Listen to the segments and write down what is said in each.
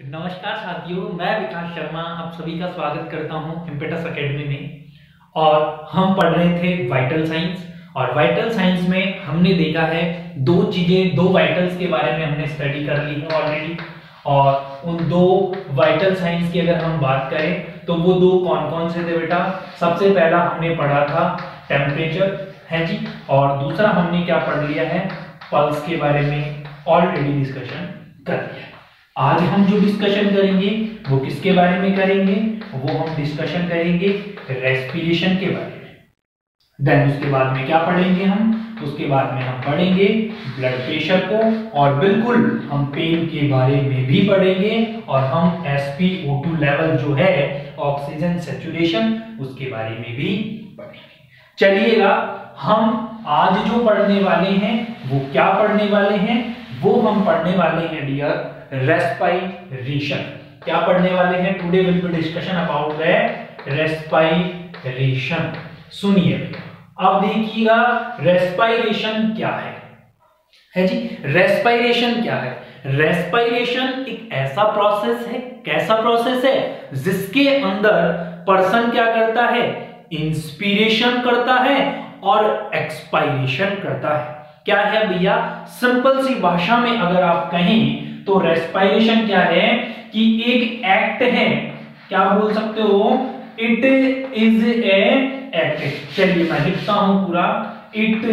नमस्कार साथियों, मैं विकास शर्मा आप सभी का स्वागत करता हूं इम्पेटस एकेडमी में। और हम पढ़ रहे थे वाइटल साइंस। और वाइटल साइंस में हमने देखा है दो वाइटल्स के बारे में हमने स्टडी कर ली है ऑलरेडी। और उन दो वाइटल साइंस की अगर हम बात करें तो वो दो कौन कौन से थे बेटा। सबसे पहला हमने पढ़ा था टेम्परेचर है जी, और दूसरा हमने क्या पढ़ लिया है, पल्स के बारे में ऑलरेडी डिस्कशन कर लिया है। आज हम जो डिस्कशन करेंगे वो किसके बारे में करेंगे, वो हम डिस्कशन करेंगे रेस्पिरेशन के बारे में। देन उसके बाद में क्या पढ़ेंगे उसके बाद में हम पढ़ेंगे ब्लड प्रेशर को, और बिल्कुल हम पेन के बारे में भी पढ़ेंगे, और हम SpO2 लेवल जो है ऑक्सीजन सैचुरेशन उसके बारे में भी पढ़ेंगे। चलिएगा, हम आज जो पढ़ने वाले हैं वो क्या पढ़ने वाले हैं, वो हम पढ़ने वाले हैं डियर रेस्पिरेशन। क्या पढ़ने वाले हैं? Today will be discussion about the respiration. सुनिए, अब देखिएगा रेस्पिरेशन क्या है जी। रेस्पिरेशन क्या है? रेस्पिरेशन एक ऐसा प्रोसेस है, कैसा प्रोसेस है, जिसके अंदर पर्सन क्या करता है, इंस्पिरेशन करता है और एक्सपायरेशन करता है। क्या है भैया? सिंपल सी भाषा में अगर आप कहें तो रेस्पिरेशन क्या है कि एक एक्ट है, क्या बोल सकते हो, इट इज ए एक्ट। चलिए मैं लिखता हूं पूरा, it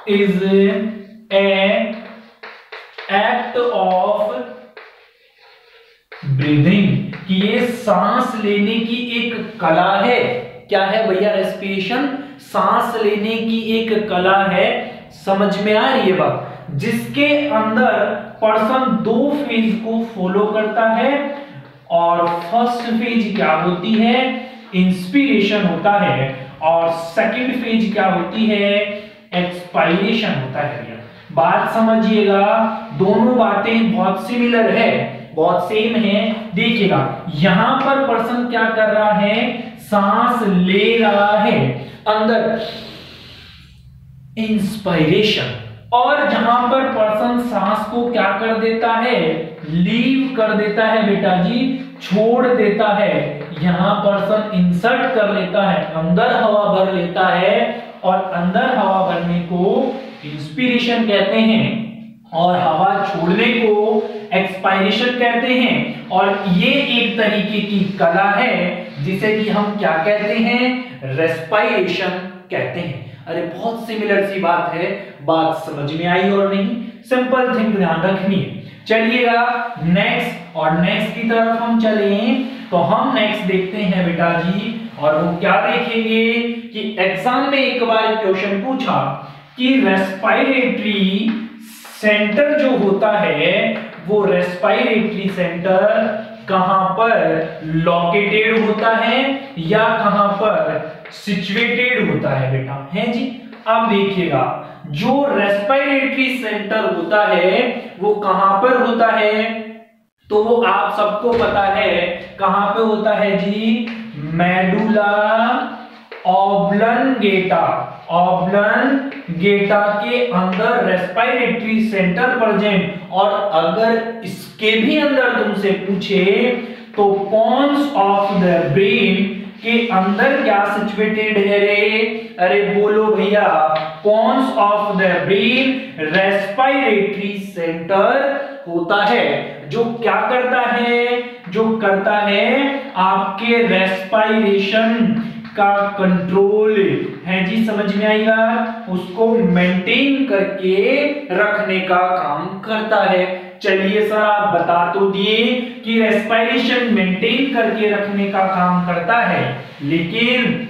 is a act of breathing, कि ये सांस लेने की एक कला है। क्या है भैया? रेस्पिरेशन सांस लेने की एक कला है। समझ में आ रही है बात? जिसके अंदर पर्सन दो फेज को फॉलो करता है, और फर्स्ट फेज क्या होती है, इंस्पिरेशन होता है, और सेकंड फेज क्या होती है, एक्सपायरेशन होता है। बात समझिएगा, दोनों बातें बहुत सिमिलर है, बहुत सेम है। देखिएगा, यहां पर पर्सन क्या कर रहा है, सांस ले रहा है अंदर, इंस्पायरेशन, और जहां पर पर्सन सांस को क्या कर देता है, लीव कर देता है बेटा जी, छोड़ देता है। यहां पर्सन इंसर्ट कर लेता है, अंदर हवा भर लेता है, और अंदर हवा भरने को इंस्पिरेशन कहते हैं, और हवा छोड़ने को एक्सपायरेशन कहते हैं। और ये एक तरीके की कला है जिसे कि हम क्या कहते हैं, रेस्पिरेशन कहते हैं। अरे बहुत सिमिलर सी बात है, बात समझ में आई और नहीं? सिंपल थिंग ध्यान रखनी है। चलिएगा नेक्स्ट, और नेक्स्ट की तरफ हम चलें तो हम नेक्स्ट देखते हैं बेटा जी, और वो क्या देखेंगे कि एग्जाम में एक बार क्वेश्चन पूछा कि रेस्पिरेटरी सेंटर जो होता है, वो रेस्पिरेटरी सेंटर कहां पर लोकेटेड होता है या कहां पर सिचुएटेड होता है बेटा, है जी। अब देखिएगा, जो रेस्पिरेटरी सेंटर होता है वो कहां पर होता है, तो वो आप सबको पता है कहां पे होता है जी, मेडुला ऑब्लंगेटा। ऑब्लंगेटा के अंदर रेस्पिरेटरी सेंटर प्रेजेंट। और अगर इसके भी अंदर तुमसे पूछे तो पॉन्स ऑफ द ब्रेन के अंदर क्या सिचुएटेड है रे? अरे बोलो भैया, pons of the brain respiratory centre होता है, जो क्या करता है, जो करता है आपके रेस्पिरेशन का कंट्रोल है जी। समझ में आएगा? उसको मेंटेन करके रखने का काम करता है। चलिए सर, आप बता तो दिए कि रेस्पिरेशन मेंटेन करके रखने का काम करता है, लेकिन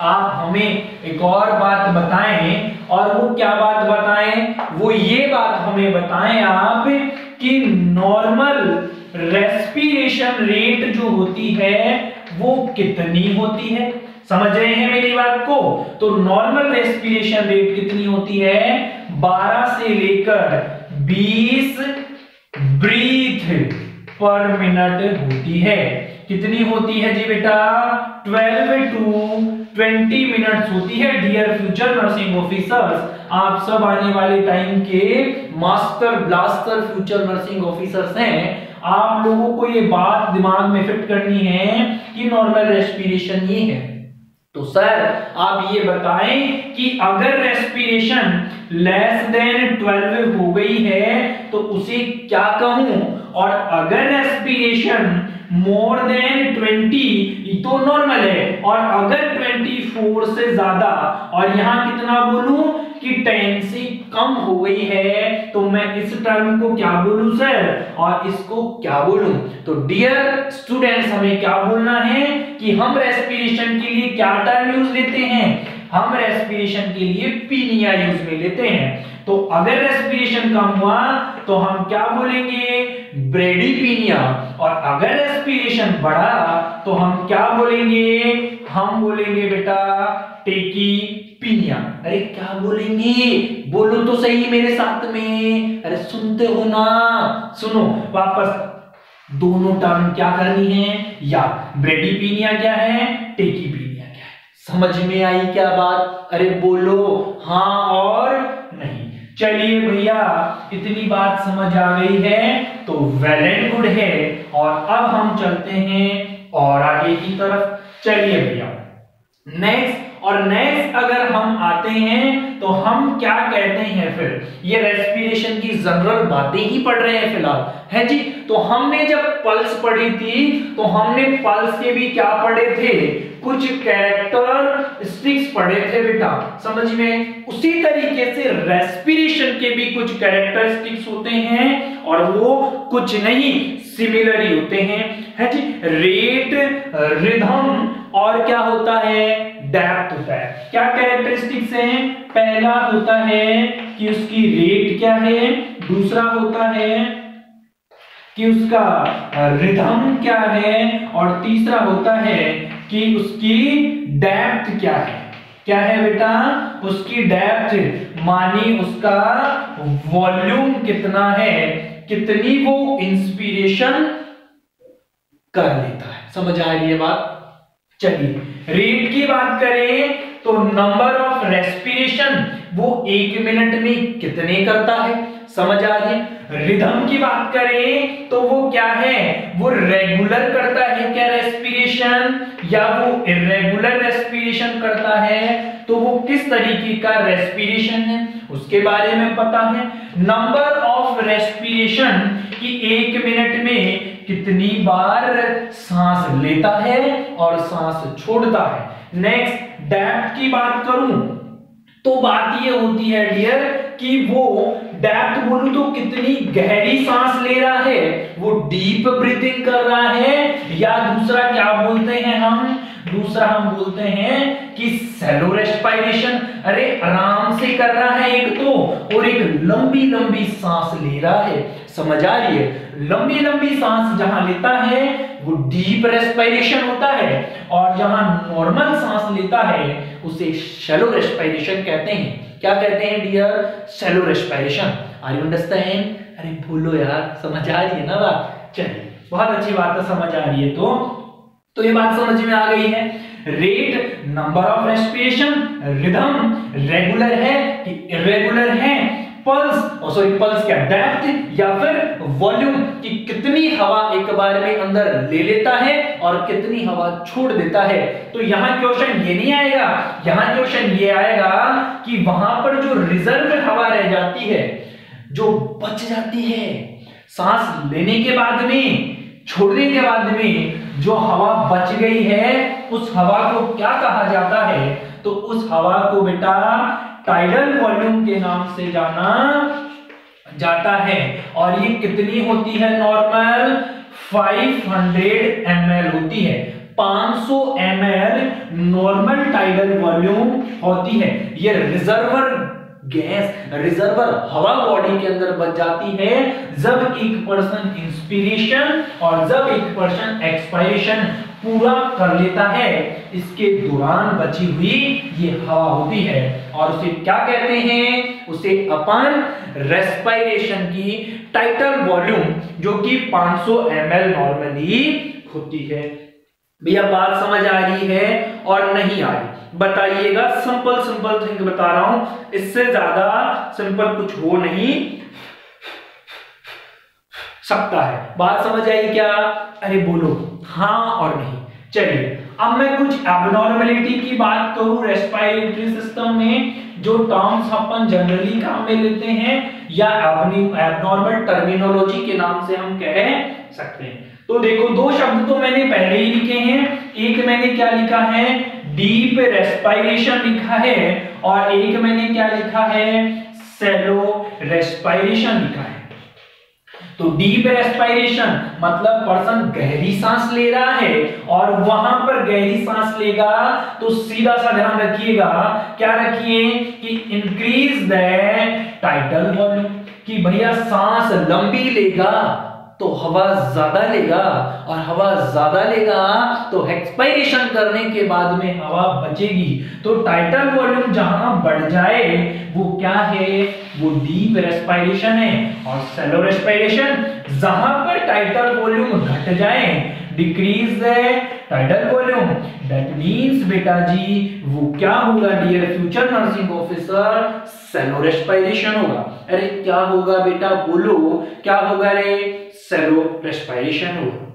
आप हमें एक और बात बताएं, और वो क्या बात बताएं, वो ये बात हमें बताएं आप कि नॉर्मल रेस्पिरेशन रेट जो होती है वो कितनी होती है। समझ रहे हैं मेरी बात को? तो नॉर्मल रेस्पिरेशन रेट कितनी होती है, 12 से लेकर 20 ब्रीथ पर मिनट होती है। कितनी होती है जी बेटा? 12 to 20 मिनट्स होती है। डियर फ्यूचर नर्सिंग ऑफिसर्स, आप सब आने वाले टाइम के master blaster future nursing officers हैं। आप लोगों को ये बात दिमाग में फिट करनी है कि नॉर्मल रेस्पिरेशन ये है। तो सर आप ये बताएं कि अगर रेस्पिरेशन लेस देन 12 हो गई है तो उसे क्या कहूं, और अगर रेस्पिरेशन मोर देन 20 तो नॉर्मल है, और अगर 24 से ज्यादा और यहां कितना बोलूं कि 10 से कम हो गई है तो मैं इस टर्म को क्या बोलूं सर, और इसको क्या बोलूं। तो डियर स्टूडेंट्स, हमें क्या बोलना है कि हम रेस्पिरेशन के लिए क्या टर्म यूज लेते हैं, हम रेस्पिरेशन के लिए पीनिया यूज में लेते हैं। तो अगर रेस्पिरेशन कम हुआ तो हम क्या बोलेंगे, ब्रेडीपीनिया, और अगर रेस्पिरेशन बढ़ा तो हम क्या बोलेंगे, हम बोलेंगे बेटा टेकीपीनिया। अरे क्या बोलेंगे, बोलो तो सही मेरे साथ में, अरे सुनते हो ना, सुनो वापस। दोनों टर्म क्या करनी है, या ब्रेडीपीनिया क्या है, टेकीपीनिया क्या है, समझ में आई क्या बात, अरे बोलो हाँ और नहीं। चलिए भैया, इतनी बात समझ आ गई है तो वेल एंड गुड है, और अब हम चलते हैं और आगे की तरफ। चलिए भैया नेक्स्ट, और नेक्स्ट अगर हम आते हैं तो हम क्या कहते हैं, फिर ये रेस्पिरेशन की जनरल बातें ही पढ़ रहे हैं फिलहाल, है जी। तो हमने जब पल्स पढ़ी थी तो हमने पल्स के भी क्या पढ़े थे, कुछ कैरेक्टरिस्टिक्स पढ़े थे बेटा, समझ में। उसी तरीके से रेस्पिरेशन के भी कुछ कैरेक्टरिस्टिक्स होते हैं, और वो कुछ नहीं सिमिलर ही होते हैं, है जी। रेट, रिदम, और क्या होता है, डेप्थ होता है। क्या कैरेक्टरिस्टिक्स हैं, पहला होता है कि उसकी रेट क्या है, दूसरा होता है कि उसका रिदम क्या है, और तीसरा होता है कि उसकी डेप्थ क्या है। क्या है बेटा, उसकी डेप्थ मानी उसका वॉल्यूम कितना है, कितनी वो इंस्पिरेशन कर लेता है, समझ आ रही है बात। चलिए रेट की बात करें तो नंबर ऑफ रेस्पिरेशन वो 1 मिनट में कितने करता है, समझ आ रही है। रिदम की बात करें तो वो क्या है, वो रेगुलर करता है क्या रेस्पिरेशन, या वो इरेगुलर रेस्पिरेशन करता है, तो वो किस तरीके का रेस्पिरेशन है उसके बारे में पता है। नंबर ऑफ रेस्पिरेशन कि 1 मिनट में कितनी बार सांस लेता है और सांस छोड़ता है। नेक्स्ट डेप्थ की बात करूं तो बात ये होती है डियर कि वो डेप्थ बोलूं तो कितनी गहरी सांस ले रहा है, वो डीप ब्रीथिंग कर रहा है, या दूसरा क्या बोलते हैं हम, दूसरा हम बोलते हैं कि सैलो रेस्पिरेशन। अरे आराम से कर रहा है एक तो, और एक लंबी लंबी सांस ले रहा है, समझ आ रही है। लंबी लंबी सांस जहां लेता है वो डीप रेस्पिरेशन होता है, और जहां नॉर्मल सांस लेता है उसे शैलो रेस्पिरेशन कहते हैं। क्या कहते हैं dear, shallow respiration. Are you understand, अरे बोलो यार, समझ आ रही है ना बात। चलिए बहुत अच्छी बात है, समझ आ रही है तो ये बात समझ में आ गई है। Rate, number of respiration, rhythm regular है कि इरेगुलर है, पल्स पल्स क्या, डेप्थ, या फिर वॉल्यूम कि कितनी हवा एक बार में अंदर ले लेता है और कितनी हवा छोड़ देता है। तो यहां क्वेश्चन ये नहीं आएगा, यहां क्वेश्चन ये आएगा कि वहां पर जो रिजर्व हवा रह जाती है, जो बच जाती है सांस लेने के बाद में, छोड़ने के बाद में जो हवा बच गई है उस हवा को क्या कहा जाता है, तो उस हवा को बेटा टाइडल वॉल्यूम के नाम से जाना जाता है। और ये कितनी होती है नॉर्मल, 500 ml होती है, 500 ml नॉर्मल टाइडल वॉल्यूम होती है। ये रिजर्वर गैस, रिजर्वर हवा बॉडी के अंदर बच जाती है जब एक पर्सन इंस्पिरेशन और जब एक पर्सन एक्सपायरेशन पूरा कर लेता है, इसके दौरान बची हुई ये हवा होती है, और उसे क्या कहते हैं, उसे अपन रेस्पिरेशन की टाइटल वॉल्यूम जो कि 500 ml नॉर्मली होती है। भैया बात समझ आ रही है और नहीं आ रही, बताइएगा। सिंपल सिंपल थिंग बता रहा हूं, इससे ज्यादा सिंपल कुछ हो नहीं सकता है। बात समझ आई क्या? अरे बोलो हाँ और नहीं। चलिए अब मैं कुछ एबनॉर्मलिटी की बात करूं रेस्पिरेटरी सिस्टम में, जो टर्म्स अपन जनरली काम में लेते हैं या एबनॉर्मल टर्मिनोलॉजी के नाम से हम कह सकते हैं। तो देखो दो शब्द तो मैंने पहले ही लिखे हैं, एक मैंने क्या लिखा है, डीप रेस्पिरेशन लिखा है, और एक मैंने क्या लिखा है, शैलो रेस्पिरेशन लिखा है। तो डीप रेस्पिरेशन मतलब पर्सन गहरी सांस ले रहा है, और वहां पर गहरी सांस लेगा तो सीधा सा ध्यान रखिएगा, क्या रखिए कि इंक्रीज द टाइटल वॉल्यूम, कि भैया सांस लंबी लेगा तो हवा ज्यादा लेगा, और हवा ज्यादा लेगा तो एक्सपायरेशन करने के बाद में हवा बचेगी। तो टाइटल वॉल्यूम जहां बढ़ जाए वो क्या है, वो डीप रेस्पिरेशन है। और शैलो रेस्पिरेशन जहां पर टाइटल वॉल्यूम घट जाए, decrease the tidal volume, that means बेटा जी वो क्या होगा dear future nursing officer, shallow respiration होगा। अरे क्या होगा बेटा बोलो, क्या होगा रे, शैलो रेस्पिरेशन होगा।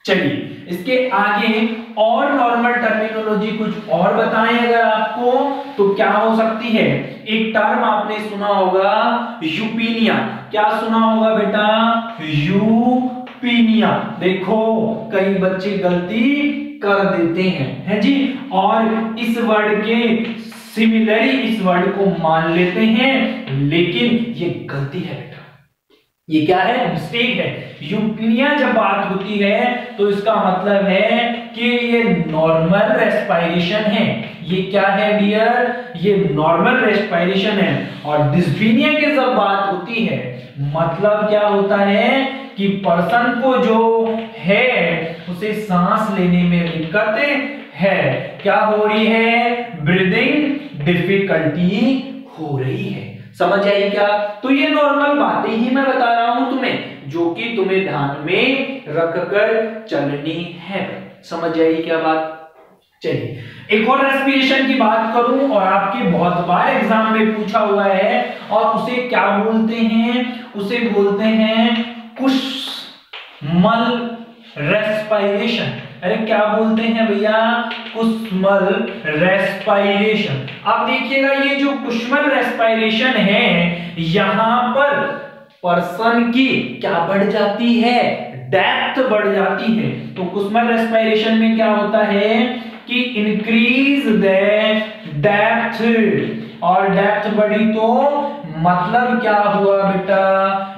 चलिए इसके आगे और नॉर्मल टर्मिनोलॉजी कुछ और बताएं अगर आपको, तो क्या हो सकती है। एक टर्म आपने सुना होगा यूपीनिया, क्या सुना होगा बेटा, यूपीनिया। देखो कई बच्चे गलती कर देते हैं, है जी, और इस वर्ड के सिमिलरी इस वर्ड को मान लेते हैं, लेकिन ये गलती है बेटा, ये क्या है, मिस्टेक है। यूपीनिया जब बात होती है तो इसका मतलब है कि ये नॉर्मल रेस्पिरेशन है। ये क्या है डियर, ये नॉर्मल रेस्पिरेशन है। और डिस्पीनिया की जब बात होती है मतलब क्या होता है कि पर्सन को जो है उसे सांस लेने में दिक्कत है, क्या हो रही है, ब्रीदिंग डिफिकल्टी हो रही है। समझ आई क्या? तो ये नॉर्मल बातें ही मैं बता रहा हूं तुम्हें, जो कि तुम्हें ध्यान में रखकर चलनी है। समझ आई क्या बात? चलिए एक और रेस्पिरेशन की बात करूं, और आपके बहुत बार एग्जाम में पूछा हुआ है, और उसे क्या बोलते हैं, उसे बोलते हैं कुसमल रेस्पिरेशन। अरे क्या बोलते हैं भैया, कुसमल रेस्पिरेशन। अब देखिएगा ये जो कुसमल रेस्पिरेशन है, यहां पर पर्सन की क्या बढ़ जाती है, डेप्थ बढ़ जाती है। तो कुसमल रेस्पिरेशन में क्या होता है कि इंक्रीज द डेप्थ, और डेप्थ बढ़ी तो मतलब क्या हुआ बेटा,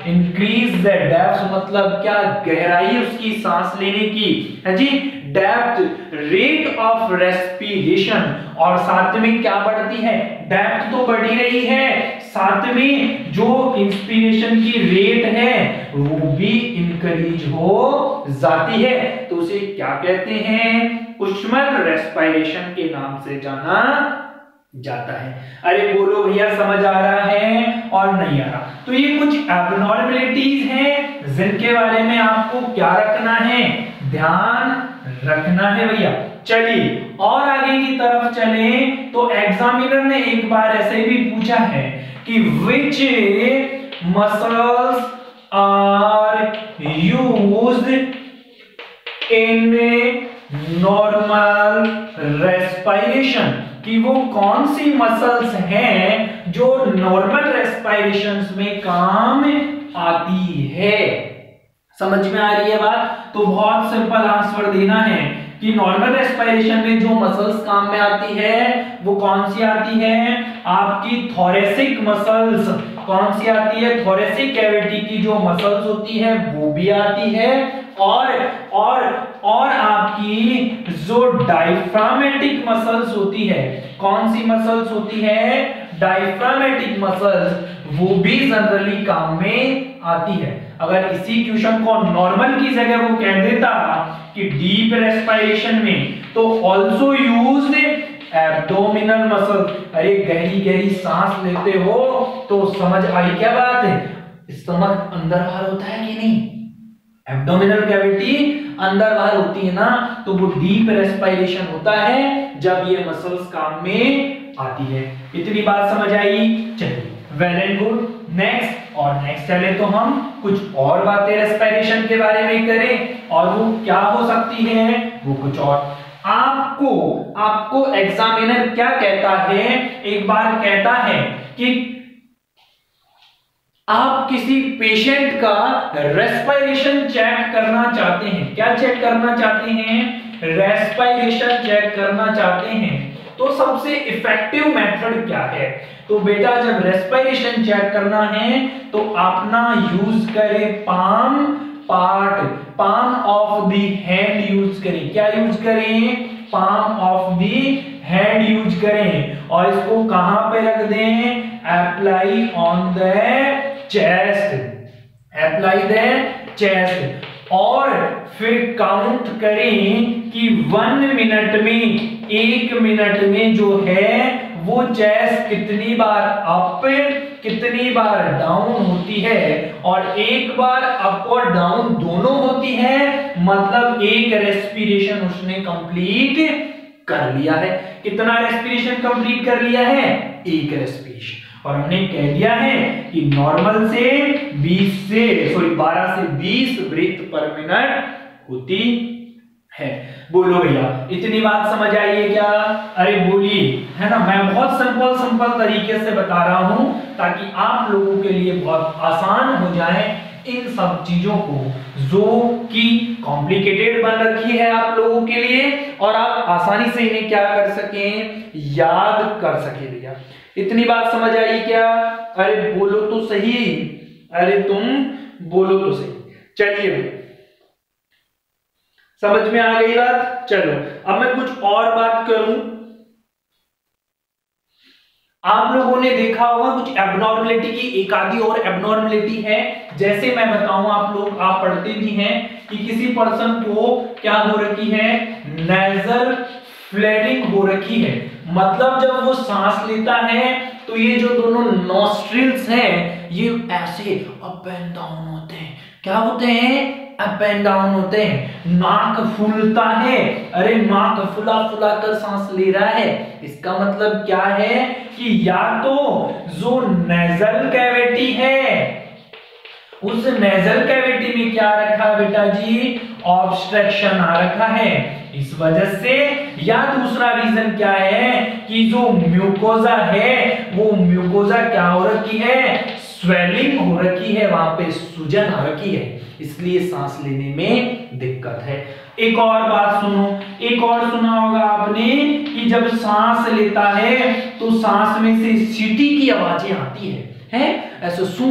इंक्रीज द डेप्थ मतलब क्या, गहराई उसकी सांस लेने की, है जी, डेप्थ, रेट ऑफ रेस्पिरेशन। और साथ में क्या बढ़ती है, डेप्थ तो बढ़ी रही है, साथ में जो इंस्पिरेशन की रेट है वो भी इंक्रीज हो जाती है। तो उसे क्या कहते हैं, कुसमल रेस्पिरेशन के नाम से जाना जाता है। अरे बोलो भैया समझ आ रहा है और नहीं आ रहा? तो ये कुछ एबनॉर्मलिटीज हैं जिनके बारे में आपको क्या रखना है, ध्यान रखना है भैया। चलिए और आगे की तरफ चले, तो एग्जामिनर ने एक बार ऐसे भी पूछा है कि which muscles are used in normal respiration, कि वो कौन सी मसल्स हैं जो नॉर्मल रेस्पिरेशंस में काम आती है। समझ में आ रही है बात? तो बहुत सिंपल आंसर देना है कि नॉर्मल रेस्पिरेशन में जो मसल्स काम में आती है वो कौन सी आती है, आपकी थोरेसिक मसल्स। कौन सी आती है, थोरेसिक कैविटी की जो मसल्स होती है वो भी आती है, और आपकी जो डायफ्रामेटिक मसल्स होती है, कौन सी मसल्स होती है, डायफ्रामेटिक मसल्स, वो भी जनरली काम में आती है। अगर इसी क्वेश्चन को नॉर्मल की जगह वो कह देता कि डीप रेस्पिरेशन में, तो ऑल्सो यूज्ड एब्डोमिनल मसल, अरे गहरी गहरी सांस लेते हो तो समझ आई क्या बात है, स्टमक अंदर बाहर होता है कि नहीं, एब्डोमिनल कैविटी अंदर बाहर होती है ना, तो वो डीप रेस्पिरेशन होता है जब ये मसल्स काम में आती है। इतनी बात समझ आई? चलिए, वेल एंड गुड। नेक्स्ट चले तो हम कुछ और बातें रेस्पिरेशन के बारे में करें, और वो क्या हो सकती है, वो कुछ और। आपको एग्जामिनर क्या कहता है, एक बार कहता है कि आप किसी पेशेंट का रेस्पिरेशन चेक करना चाहते हैं। क्या चेक करना चाहते हैं? रेस्पिरेशन चेक करना चाहते हैं। तो सबसे इफेक्टिव मेथड क्या है? तो बेटा, जब रेस्पिरेशन चेक करना है तो अपना यूज करें palm of the hand use करें। क्या यूज करें? Palm of the hand use करें, और इसको कहां पे रख दें? Apply on the chest, apply the chest, और फिर काउंट करें कि 1 मिनट में, 1 मिनट में जो है वो चेस्ट कितनी बार अप कितनी बार डाउन होती है, और एक बार अप और डाउन दोनों होती है, मतलब एक रेस्पिरेशन उसने कंप्लीट कर लिया है। कितना रेस्पिरेशन कंप्लीट कर लिया है? एक रेस्पिरेशन। और हमने कह दिया है कि नॉर्मल से 12 से 20 ब्रीथ पर मिनट होती है। बोलो भैया, इतनी बात समझ आई है क्या? अरे बोलिए, है ना। मैं बहुत सिंपल तरीके से बता रहा हूं ताकि आप लोगों के लिए बहुत आसान हो जाए इन सब चीजों को, जो कि कॉम्प्लिकेटेड बन रखी है आप लोगों के लिए, और आप आसानी से इन्हें क्या कर सकें? याद कर सके। भैया, इतनी बात समझ आई क्या? अरे बोलो तो सही, अरे तुम बोलो तो सही। चलिए भाई, समझ में आ गई बात? चलो, अब मैं कुछ और बात करूं। आप लोगों ने देखा होगा कुछ एब्नॉर्मलिटी की, एक आधी और एब्नॉर्मलिटी है। जैसे मैं बताऊं, आप पढ़ते भी हैं कि किसी पर्सन को क्या हो रखी है? नेजल फ्लेयरिंग हो रखी है। मतलब जब वो सांस लेता है तो ये जो दोनों नॉस्ट्रिल्स हैं ये ऐसे अप एंड डाउन होते हैं। क्या होते हैं? अप एंड डाउन होते हैं। नाक फूलता है, अरे नाक फुला फुला कर सांस ले रहा है। इसका मतलब क्या है कि या तो जो नेजल कैविटी है, उस नेजल कैविटी में क्या रखा बेटा जी? ऑब्स्ट्रक्शन आ रखा है, इस वजह से। या दूसरा रीजन क्या है कि जो म्यूकोजा है, वो म्यूकोजा क्या हो रखी है? स्वेलिंग हो रखी है, वहां पे सूजन आ रखी है, इसलिए सांस लेने में दिक्कत है। एक और बात सुनो, एक और सुना होगा आपने कि जब सांस लेता है तो सांस में से सीटी की आवाजें आती है ऐसे सू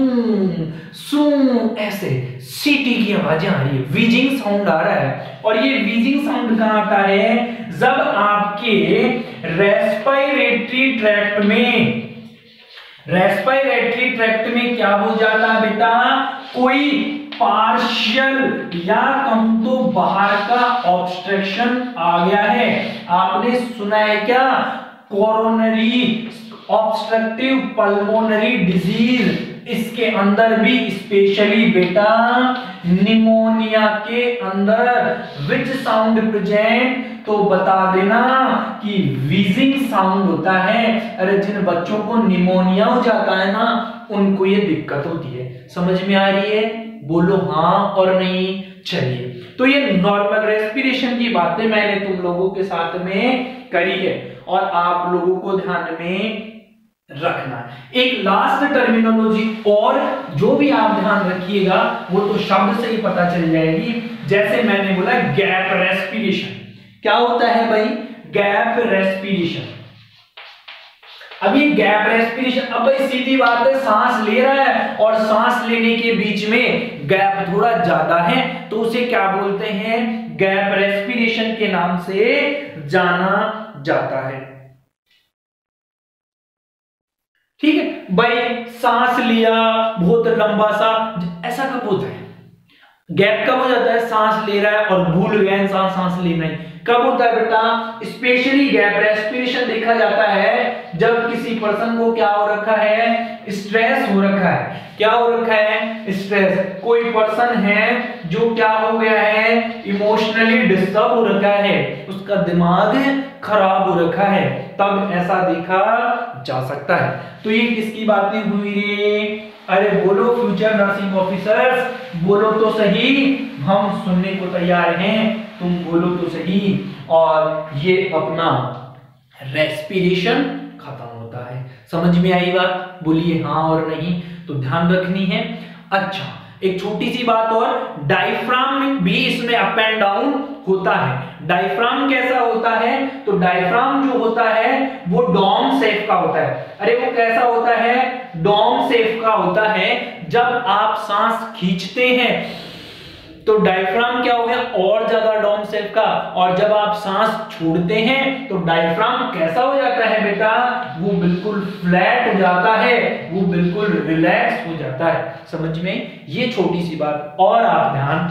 ऐसे सीटी की आवाजें आ रही है, वीजिंग साउंड आ रहा है। और ये वीजिंग साउंड कहां आता है? जब आपके रेस्पिरेटरी ट्रैक्ट में क्या हो जाता है बेटा? कोई पार्शियल या कम तो बाहर का ऑब्स्ट्रक्शन आ गया है। आपने सुना है क्या? कोरोनरी ऑब्स्ट्रक्टिव पल्मोनरी डिजीज, इसके अंदर भी स्पेशली बेटा निमोनिया के अंदर विच साउंड प्रेजेंट? तो बता देना कि वीजिंग साउंड होता है। अरे जिन बच्चों को निमोनिया हो जाता है ना, उनको ये दिक्कत होती है। समझ में आ रही है? बोलो हाँ और नहीं। चलिए, तो ये नॉर्मल रेस्पिरेशन की बातें मैंने तुम लोगों के साथ में करी है, और आप लोगों को ध्यान में रखना। एक लास्ट टर्मिनोलॉजी और जो भी आप ध्यान रखिएगा वो तो शब्द से ही पता चल जाएगी। जैसे मैंने बोला गैप रेस्पिरेशन, क्या होता है भाई? Gap respiration. अब ये गैप रेस्पिरेशन, अब भाई सीधी बात है, सांस ले रहा है और सांस लेने के बीच में गैप थोड़ा ज्यादा है, तो उसे क्या बोलते हैं? गैप रेस्पिरेशन के नाम से जाना जाता है। ठीक है भाई, सांस लिया बहुत लंबा सा, ऐसा कब होता है? गैप कब हो जाता है? सांस ले रहा है और भूल गया इंसान सांस लेना ही, कब होता है बेटा? स्पेशली गैप रेस्पिरेशन देखा जाता है जब किसी पर्सन को क्या हो रखा है? स्ट्रेस हो रखा है। क्या हो रखा है? स्ट्रेस। कोई पर्सन है जो क्या हो गया है? इमोशनली डिस्टर्ब हो रखा है, उसका दिमाग खराब हो रखा है, तब ऐसा देखा जा सकता है। तो ये किसकी बातें हुई रे? अरे बोलो फ्यूचर नर्सिंग ऑफिसर्स, बोलो तो सही, हम सुनने को तैयार हैं, तुम बोलो तो सही। और ये अपना रेस्पिरेशन खत्म होता है। समझ में आई बात? बोलिए हाँ और नहीं, तो ध्यान रखनी है। अच्छा, एक छोटी सी बात और, डायफ्राम भी इसमें अप एंड डाउन होता है। डायफ्राम कैसा होता है? तो डायफ्राम जो होता है वो डोम शेप का होता है। अरे वो कैसा होता है? डोम शेप का होता है। जब आप सांस खींचते हैं तो डायफ्राम क्या हो गया? और ज्यादा डोम शेप का, और जब आप सांस छोड़ते हैं तो डायफ्राम कैसा हो जाता है बेटा? वो बिल्कुल फ्लैट हो जाता है, वो बिल्कुल रिलैक्स हो जाता है। समझ में? ये छोटी सी बात और आप ध्यान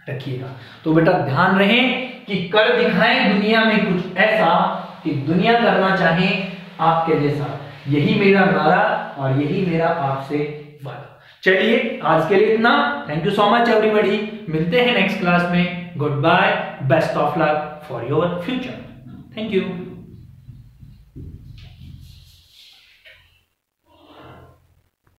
रखिएगा। तो बेटा ध्यान रहे कि कर दिखाएं दुनिया में कुछ ऐसा कि दुनिया करना चाहे आपके जैसा। यही मेरा नारा और यही मेरा आपसे वादा। चलिए आज के लिए इतना। Thank you so much everybody. मिलते हैं नेक्स्ट क्लास में। Goodbye, best of luck for your future. Thank you.